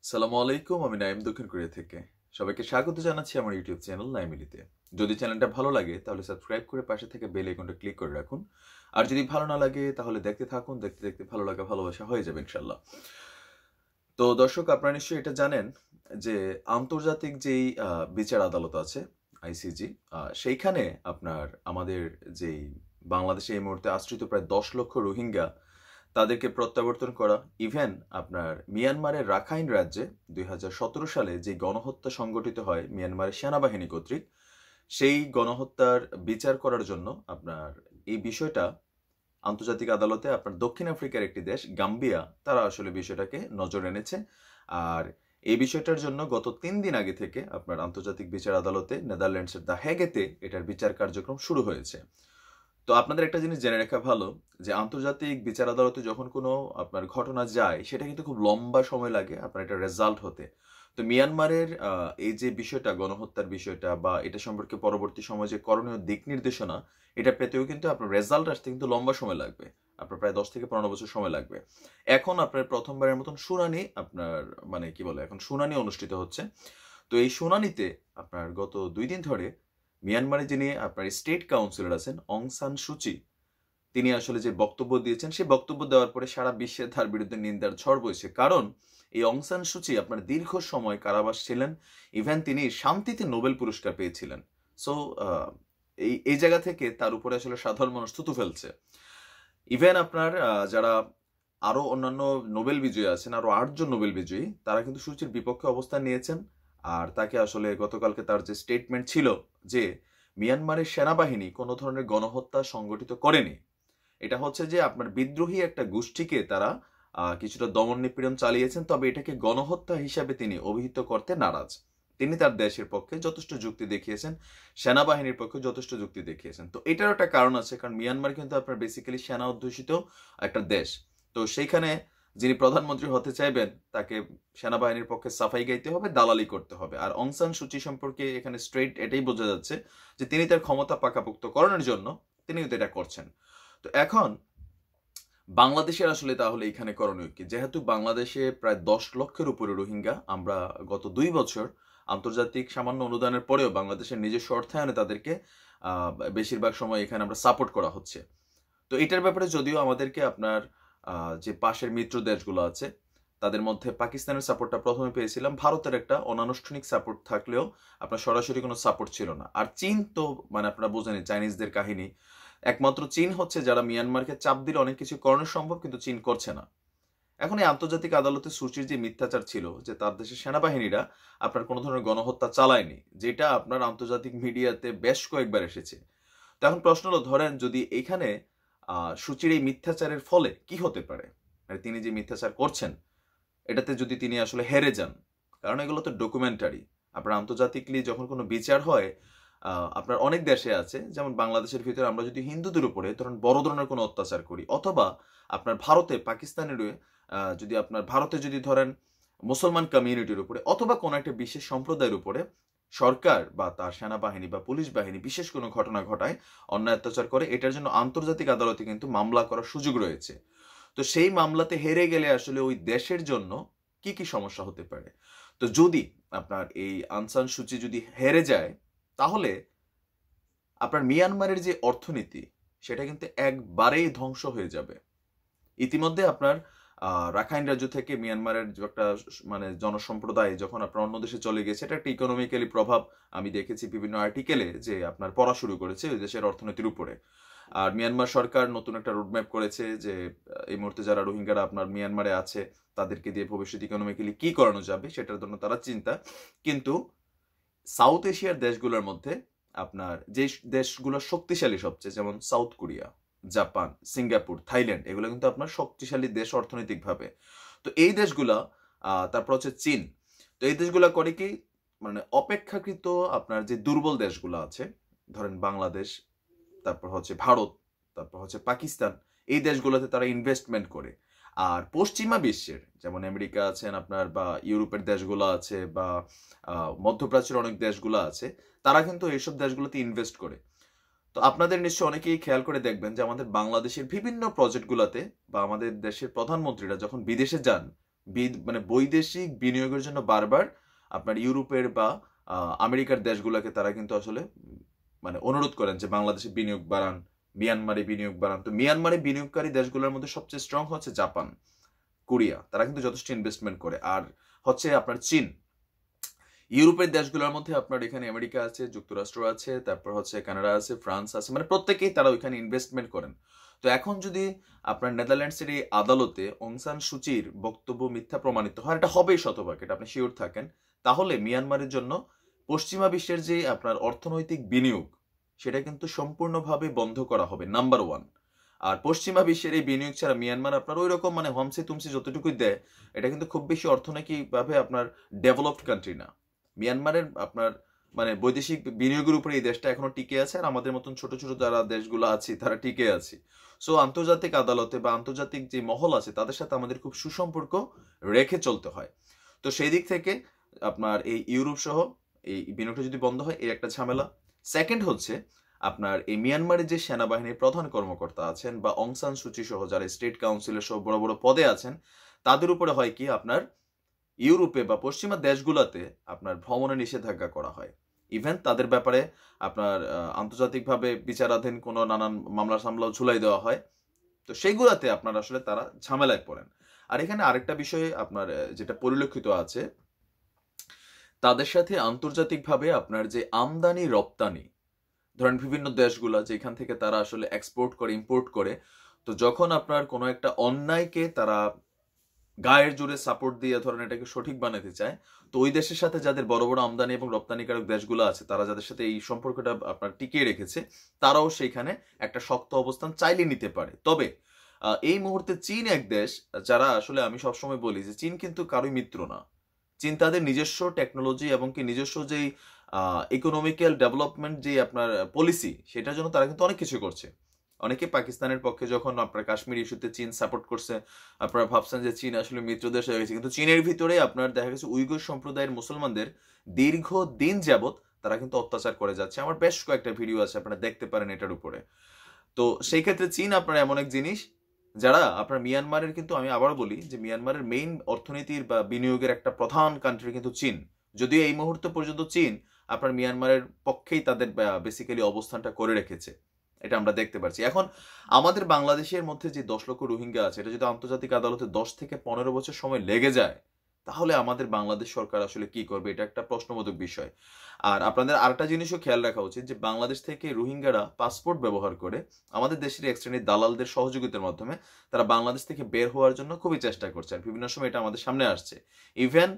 সালামু আলাইকুম, আমি নাইম দক্ষিণ কোরিয়া থেকে। সবাইকে স্বাগত জানাচ্ছি আমার ইউটিউব চ্যানেল নাইমিলিতে। যদি চ্যানেলটা ভালো লাগে তাহলে সাবস্ক্রাইব করে পাশে থেকে বেল আইকনটা ক্লিক করে রাখুন। আর যদি ভালো না লাগে তাহলে দেখতে থাকুন, দেখতে দেখতে ভালো লাগা ভালোবাসা হয়ে যাবে ইনশাল্লাহ। তো দর্শক, আপনারা নিশ্চয়ই এটা জানেন যে আন্তর্জাতিক যেই বিচার আদালত আছে আইসিজি, সেইখানে আপনার আমাদের যেই বাংলাদেশে এই মুহূর্তে আশ্রিত প্রায় 10 লক্ষ রোহিঙ্গা তাদেরকে প্রত্যাবর্তন করা, ইভেন আপনার মিয়ানমারের রাখাইন রাজ্যে 2017 সালে যে গণহত্যা সংগঠিত হয় মিয়ানমারের সেনাবাহিনী কর্তৃক, সেই গণহত্যার বিচার করার জন্য আপনার এই বিষয়টা আন্তর্জাতিক আদালতে আপনার দক্ষিণ আফ্রিকার একটি দেশ গাম্বিয়া তারা আসলে বিষয়টাকে নজর এনেছে। আর এই বিষয়টার জন্য গত 3 দিন আগে থেকে আপনার আন্তর্জাতিক বিচার আদালতে নেদারল্যান্ডসের দ্য হেগেতে এটার বিচার কার্যক্রম শুরু হয়েছে। তো আপনাদের একটা জিনিস জেনে রাখা ভালো যে আন্তর্জাতিক বিচার আদালতে যখন কোনো আপনার ঘটনা যায় সেটা কিন্তু খুব লম্বা সময় লাগে আপনার এটা রেজাল্ট হতে। তো মিয়ানমারের এই যে বিষয়টা গণহত্যার বিষয়টা বা এটা সম্পর্কে পরবর্তী সময়ে যে করণীয় দিক নির্দেশনা এটা পেতেও কিন্তু আপনার রেজাল্ট আসতে কিন্তু লম্বা সময় লাগবে। আপনার প্রায় 10 থেকে 15 বছর সময় লাগবে। এখন আপনার প্রথমবারের মতন শুনানি আপনার মানে কি বলে এখন শুনানি অনুষ্ঠিত হচ্ছে। তো এই শুনানিতে আপনার গত 2 দিন ধরে মিয়ানমারে যিনি আপনার স্টেট কাউন্সিলর আছেন অং সান সুচি, তিনি আসলে যে বক্তব্য দিয়েছেন সেই বক্তব্য দেওয়ার পরে সারা বিশ্বে তার বিরুদ্ধে নিন্দার ঝড় বইছে। কারণ এই অং সান সুচি আপনার দীর্ঘ সময় কারাবাস ছিলেন, ইভেন তিনি শান্তিতে নোবেল পুরস্কার পেয়েছিলেন। সো এই এই জায়গা থেকে তার উপরে আসলে সাধারণ মানুষ থুতু ফেলছে। ইভেন আপনার যারা আরো অন্যান্য নোবেল বিজয়ী আছেন, আরো 8জন নোবেল বিজয়ী, তারা কিন্তু সূচির বিপক্ষে অবস্থান নিয়েছেন। আর তাকে আসলে গতকালকে তার যে স্টেটমেন্ট ছিল যে মিয়ানমারের সেনাবাহিনী কোনো ধরনের গণহত্যা সংগঠিত করেনি, এটা হচ্ছে যে আপনার বিদ্রোহী একটা গোষ্ঠীকে তারা কিছুটা দমন নিপীড়ন চালিয়েছেন, তবে এটাকে গণহত্যা হিসাবে তিনি অভিহিত করতে নারাজ। তিনি তার দেশের পক্ষে যথেষ্ট যুক্তি দেখিয়েছেন, সেনাবাহিনীর পক্ষে যথেষ্ট যুক্তি দেখিয়েছেন। তো এটার একটা কারণ আছে, কারণ মিয়ানমার কিন্তু আপনার বেসিক্যালি সেনা অধ্যুষিত একটা দেশ। তো সেইখানে যিনি প্রধানমন্ত্রী হতে চাইবেন তাকে সেনাবাহিনীর পক্ষে সাফাই গাইতে হবে, দালালি করতে হবে। আর অং সান সুচি সম্পর্কে এখানে স্ট্রেইট এটাই বোঝা যাচ্ছে যে তিনি তার ক্ষমতা পাকাপোক্ত করানোর জন্য তিনি কিন্তু এটা করছেন। তো এখন বাংলাদেশের আসলে তাহলে এখানে করণীয় কি? যেহেতু বাংলাদেশে প্রায় 10 লক্ষের উপরে রোহিঙ্গা, আমরা গত 2 বছর আন্তর্জাতিক সামান্য অনুদানের পরেও বাংলাদেশের নিজস্ব অর্থায়নে তাদেরকে বেশিরভাগ সময় এখানে আমরা সাপোর্ট করা হচ্ছে। তো এটার ব্যাপারে যদিও আমাদেরকে আপনার যে পাশের মিত্র দেশগুলো আছে তাদের মধ্যে পাকিস্তানের সাপোর্টটা প্রথমে পেয়েছিলাম, ভারতের একটা অনানুষ্ঠানিক সাপোর্ট থাকলেও আপনার সরাসরি কোনো সাপোর্ট ছিল না। আর চীন তো মানে আপনারা বোঝেনই চাইনিজদের কাহিনী। একমাত্র চীন হচ্ছে যারা মিয়ানমারকে চাপ দিলে অনেক কিছু করানো সম্ভব, কিন্তু চীন করছে না। এখন এই আন্তর্জাতিক আদালতে সুচির যে মিথ্যাচার ছিল যে তার দেশের সেনাবাহিনীরা আপনার কোনো ধরনের গণহত্যা চালায়নি, যেটা আপনার আন্তর্জাতিক মিডিয়াতে বেশ কয়েকবার এসেছে। তো এখন প্রশ্ন হলো, ধরেন যদি এখানে সুচির এই মিথ্যাচারের ফলে কি হতে পারে, মানে তিনি যে মিথ্যাচার করছেন এটাতে যদি তিনি আসলে হেরে যান, কারণ এগুলো তো ডকুমেন্টারি। আপনার আন্তর্জাতিকলি যখন কোনো বিচার হয়, আপনার অনেক দেশে আছে, যেমন বাংলাদেশের ভিতরে আমরা যদি হিন্দুদের উপরে ধরুন বড় ধরনের কোনো অত্যাচার করি, অথবা আপনার ভারতে পাকিস্তানের যদি আপনার ভারতে যদি ধরেন মুসলমান কমিউনিটির উপরে অথবা কোনো একটা বিশেষ সম্প্রদায়ের উপরে সরকার বা তার সেনাবাহিনী বা পুলিশ বাহিনী বিশেষ কোনো ঘটনা ঘটায়, অন্যায় অত্যাচার করে, এটার জন্য আন্তর্জাতিক আদালতে কিন্তু মামলা করার সুযোগ রয়েছে। তো সেই মামলাতে হেরে গেলে আসলে ওই দেশের জন্য কি কি সমস্যা হতে পারে। তো যদি আপনার এই আং সান সুচি যদি হেরে যায়, তাহলে আপনার মিয়ানমারের যে অর্থনীতি সেটা কিন্তু একবারেই ধ্বংস হয়ে যাবে। ইতিমধ্যে আপনার রাখাইন রাজ্য থেকে মিয়ানমারের যে একটা মানে জনসম্প্রদায় যখন আপনার অন্য দেশে চলে গেছে, এটা একটা ইকোনমিক্যালি প্রভাব আমি দেখেছি বিভিন্ন আর্টিকেলে যে আপনার পড়া শুরু করেছে ওই দেশের অর্থনীতির উপরে। আর মিয়ানমার সরকার নতুন একটা রোডম্যাপ করেছে যে এই মুহূর্তে যারা রোহিঙ্গারা আপনার মিয়ানমারে আছে তাদেরকে দিয়ে ভবিষ্যৎ ইকোনমিক্যালি কি করানো যাবে সেটার জন্য তারা চিন্তা। কিন্তু সাউথ এশিয়ার দেশগুলোর মধ্যে আপনার যে দেশগুলো শক্তিশালী সবচেয়ে, যেমন south Korea, Japan, Singapore, Thailand, এগুলো কিন্তু আপনার শক্তিশালী দেশ অর্থনৈতিকভাবে। তো এই দেশগুলা, তারপর হচ্ছে চীন, তো এই দেশগুলা করে কি মানে অপেক্ষাকৃত আপনার যে দুর্বল দেশগুলো আছে, ধরেন বাংলাদেশ, তারপর হচ্ছে ভারত, তারপর হচ্ছে পাকিস্তান, এই দেশগুলোতে তারা ইনভেস্টমেন্ট করে। আর পশ্চিমা বিশ্বের যেমন আমেরিকা আছেন আপনার, বা ইউরোপের দেশগুলো আছে, বা মধ্যপ্রাচ্যের অনেক দেশগুলো আছে, তারা কিন্তু এইসব দেশগুলোতে ইনভেস্ট করে। তো আপনাদের নিশ্চয় অনেকেই খেয়াল করে দেখবেন যে আমাদের বাংলাদেশের বিভিন্ন প্রজেক্টগুলোতে বা আমাদের দেশের প্রধানমন্ত্রীরা যখন বিদেশে যান, মানে বৈদেশিক বিনিয়োগের জন্য বারবার আপনার ইউরোপের বা আমেরিকার দেশগুলোকে তারা কিন্তু আসলে মানে অনুরোধ করেন যে বাংলাদেশে বিনিয়োগ বাড়ান, মিয়ানমারে বিনিয়োগ বাড়ান। তো মিয়ানমারে বিনিয়োগকারী দেশগুলোর মধ্যে সবচেয়ে স্ট্রং হচ্ছে জাপান, কোরিয়া, তারা কিন্তু যথেষ্ট ইনভেস্টমেন্ট করে। আর হচ্ছে আপনার চীন। ইউরোপের দেশগুলোর মধ্যে আপনার এখানে আমেরিকা আছে, যুক্তরাষ্ট্র আছে, তারপর হচ্ছে কানাডা আছে, ফ্রান্স আছে, মানে প্রত্যেকেই তারা ওইখানে ইনভেস্টমেন্ট করেন। তো এখন যদি আপনার নেদারল্যান্ডসের এই আদালতে অং সান সুচির বক্তব্য মিথ্যা প্রমাণিত হয়, এটা হবেই শতভাগ, এটা আপনি শিওর থাকেন, তাহলে মিয়ানমারের জন্য পশ্চিমা বিশ্বের যে আপনার অর্থনৈতিক বিনিয়োগ সেটা কিন্তু সম্পূর্ণভাবে বন্ধ করা হবে, নাম্বার ওয়ান। আর পশ্চিমা বিশ্বের এই বিনিয়োগ ছাড়া মিয়ানমার আপনার ওই রকম মানে হমসে তুমসে যতটুকুই দেয়, এটা কিন্তু খুব বেশি অর্থনৈতিকভাবে আপনার ডেভেলপড কান্ট্রি না। মিয়ানমারের আপনার মানে বৈদেশিক বিনিয়োগের উপরে এই দেশটা এখনো টিকে আছে, আর আমাদের মতন ছোট ছোট যারা দেশগুলো আছে তারা টিকে আছে। সো আন্তর্জাতিক আদালতে বা আন্তর্জাতিক যে মহল আছে তাদের সাথে আমাদের খুব সুসম্পর্ক রেখে চলতে হয়। তো সেই দিক থেকে আপনার এই ইউরোপ সহ এই বিনিয়োগটা যদি বন্ধ হয়, এই একটা ঝামেলা। সেকেন্ড হচ্ছে আপনার এই মিয়ানমারের যে সেনাবাহিনীর প্রধান কর্মকর্তা আছেন বা অং সান সুচি সহ যারা স্টেট কাউন্সিলের সহ বড় বড় পদে আছেন, তাদের উপরে হয় কি আপনার ইউরোপে বা পশ্চিমা দেশগুলোতে আপনার ভ্রমণে নিষেধাজ্ঞা করা হয়। ইভেন তাদের ব্যাপারে আপনার আন্তর্জাতিকভাবে বিচারাধীন কোনো নানান মামলা সামলাও ঝুলাই দেওয়া হয়। তো সেইগুলাতে আপনার আসলে তারা ঝামেলায় পড়েন। আর এখানে আরেকটা বিষয়ে আপনার যেটা পরিলক্ষিত আছে, তাদের সাথে আন্তর্জাতিকভাবে আপনার যে আমদানি রপ্তানি, ধরেন বিভিন্ন দেশগুলা যেখান থেকে তারা আসলে এক্সপোর্ট করে ইম্পোর্ট করে, তো যখন আপনার কোনো একটা অন্যায়কে তারা গায়ের জোরে সাপোর্ট দিয়ে ধরেন এটাকে সঠিক বানাতে চায়, তো ওই দেশের সাথে যাদের বড় বড় আমদানি এবং রপ্তানিকারক দেশগুলো আছে, তারা যাদের সাথে এই সম্পর্কটা আপনার টিকিয়ে রেখেছে, তারাও সেইখানে একটা শক্ত অবস্থান চাইলে নিতে পারে। তবে এই মুহূর্তে চীন এক দেশ, যারা আসলে আমি সবসময় বলি যে চীন কিন্তু কারোই মিত্র না। চীন তাদের নিজস্ব টেকনোলজি এবং কি নিজস্ব যেই ইকোনমিক্যাল ডেভেলপমেন্ট যে আপনার পলিসি, সেটার জন্য তারা কিন্তু অনেক কিছু করছে। অনেকে পাকিস্তানের পক্ষে যখন আপনার কাশ্মীর ইস্যুতে চীন সাপোর্ট করছে, আপনারা ভাবছেন যে চীন আসলে মিত্র দেশ হয়ে গেছে, কিন্তু চীনের ভিতরে আপনার দেখা গেছে উইগুর সম্প্রদায়ের মুসলমানদের দীর্ঘ দিন যাবত তারা কিন্তু অত্যাচার করে যাচ্ছে। আমার বেশ কয়েকটা ভিডিও আছে, আপনারা দেখতে পারেন এটার উপরে। তো সেই ক্ষেত্রে চীন আপনার এমন এক জিনিস, যারা আপনার মিয়ানমারের, কিন্তু আমি আবার বলি যে মিয়ানমারের মেইন অর্থনীতির বা বিনিয়োগের একটা প্রধান কান্ট্রি কিন্তু চীন। যদিও এই মুহূর্ত পর্যন্ত চীন আপনার মিয়ানমারের পক্ষেই তাদের বেসিক্যালি অবস্থানটা করে রেখেছে, এটা আমরা দেখতে পাচ্ছি। এখন আমাদের বাংলাদেশের মধ্যে যে 10 লক্ষ রোহিঙ্গা আছে, এটা যদি আন্তর্জাতিক আদালতে 10 থেকে 15 বছর সময় লেগে যায়, তাহলে আমাদের বাংলাদেশ সরকার আসলে কি করবে, এটা একটা প্রশ্নবোধক বিষয়। আর আপনাদের আরেকটা জিনিসও খেয়াল রাখা উচিত যে বাংলাদেশ থেকে রোহিঙ্গারা পাসপোর্ট ব্যবহার করে আমাদের দেশের এক শ্রেণীর দালালদের সহযোগিতার মাধ্যমে তারা বাংলাদেশ থেকে বের হওয়ার জন্য খুবই চেষ্টা করছে, আর বিভিন্ন সময় এটা আমাদের সামনে আসছে। ইভেন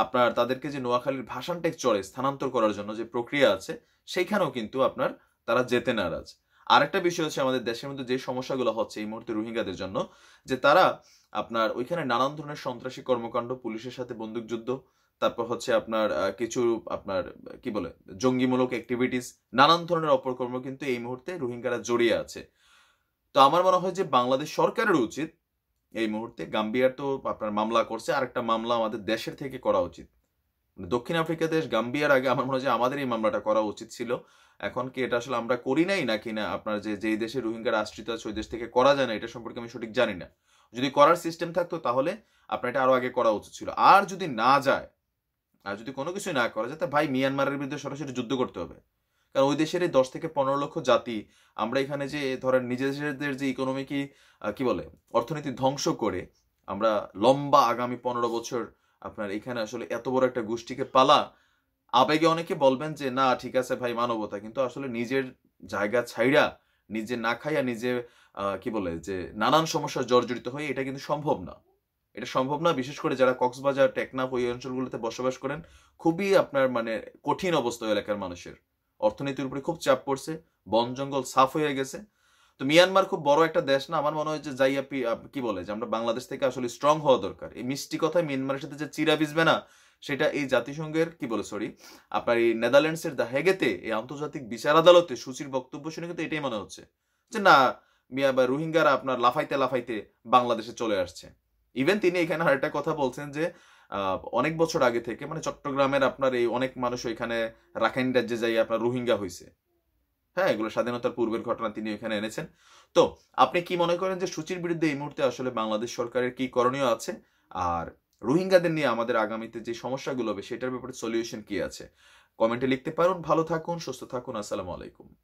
আপনার তাদেরকে যে নোয়াখালীর ভাষানটেক চরে স্থানান্তর করার জন্য যে প্রক্রিয়া আছে, সেইখানেও কিন্তু আপনার তারা যেতে নারাজ। আরেকটা বিষয় হচ্ছে আমাদের দেশের মধ্যে যে সমস্যাগুলো হচ্ছে এই মুহূর্তে রোহিঙ্গাদের জন্য, যে তারা আপনার ওইখানে নানান ধরনের সন্ত্রাসী কর্মকাণ্ড, পুলিশের সাথে বন্দুকযুদ্ধ, তারপর হচ্ছে আপনার কিছু আপনার কি বলে জঙ্গিমূলক অ্যাক্টিভিটিস, নানান ধরনের অপকর্ম কিন্তু এই মুহূর্তে রোহিঙ্গারা জড়িয়ে আছে। তো আমার মনে হয় যে বাংলাদেশ সরকারের উচিত এই মুহূর্তে, গাম্বিয়ার তো আপনার মামলা করছে, আরেকটা মামলা আমাদের দেশের থেকে করা উচিত। দক্ষিণ আফ্রিকা দেশ গাম্বিয়ার আগে আমার মনে হয় যে আমাদের এই মামলাটা করা উচিত ছিল। এখন কি এটা আসলে আমরা করি নাই নাকি না, আপনার যেই দেশে রোহিঙ্গারা আশ্রিত আছে ওই দেশ থেকে করা যায় না, এটা সম্পর্কে আমি সঠিক জানি না। যদি করার সিস্টেম থাকতো তাহলে আপনার এটা আরো আগে করা উচিত ছিল। আর যদি না যায়, আর যদি কোনো কিছু না করা যায়, তা ভাই মিয়ানমারের বিরুদ্ধে সরাসরি যুদ্ধ করতে হবে। কারণ ওই দেশের এই 10 থেকে 15 লক্ষ জাতি, আমরা এখানে যে ধরেন নিজেদের যে ইকোনমিক কি বলে অর্থনীতি ধ্বংস করে আমরা লম্বা আগামী 15 বছর আপনার এখানে আসলে এত বড় একটা গোষ্ঠীকে পালা, আবেগে অনেকে বলবেন যে না ঠিক আছে ভাই মানবতা, কিন্তু আসলে নিজের জায়গা ছাইড়া, নিজে না খাইয়া নিজে কি বলে যে নানান সমস্যার জর্জরিত হয়ে, এটা কিন্তু সম্ভব না। এটা সম্ভব না, বিশেষ করে যারা কক্সবাজার, টেকনাফ ওই অঞ্চলগুলোতে বসবাস করেন, খুবই আপনার মানে কঠিন অবস্থা এলাকার মানুষের, অর্থনীতির উপরে খুব চাপ পড়ছে, বন জঙ্গল সাফ হয়ে গেছে। তো মিয়ানমার খুব বড় একটা দেশ না, আমার মনে হয় যে যাই কি বলে যে আমরা বাংলাদেশ থেকে আসলে স্ট্রং হওয়া দরকার। এই মিষ্টি কথায় মিয়ানমারের সাথে যে চিরা ভিজবে না, সেটা এই জাতিসংঘের কি বলে সরি আপনার এই নেদারল্যান্ডসের দ্য হেগেতে এই আন্তর্জাতিক বিচার আদালতে সুচির বক্তব্য শুনে কিন্তু এটাই মনে হচ্ছে যে না, মিয়া বা রোহিঙ্গারা আপনার লাফাইতে লাফাইতে বাংলাদেশে চলে আসছে। ইভেন তিনি এখানে আরেকটা কথা বলছেন যে অনেক বছর আগে থেকে মানে চট্টগ্রামের আপনার এই অনেক মানুষ ওইখানে রাখাইন রাজ্যে যাই আপনার রোহিঙ্গা হয়েছে। হ্যাঁ, এগুলো স্বাধীনতার পূর্বের ঘটনা, তিনি এখানে এনেছেন। তো আপনি কি মনে করেন যে সূচির বিরুদ্ধে এই মুহূর্তে আসলে বাংলাদেশ সরকারের কি করণীয় আছে? আর রোহিঙ্গাদের নিয়ে আমাদের আগামীতে যে সমস্যাগুলো হবে সেটার ব্যাপারে সলিউশন কি আছে? কমেন্টে লিখতে পারুন। ভালো থাকুন, সুস্থ থাকুন। আসসালামু আলাইকুম।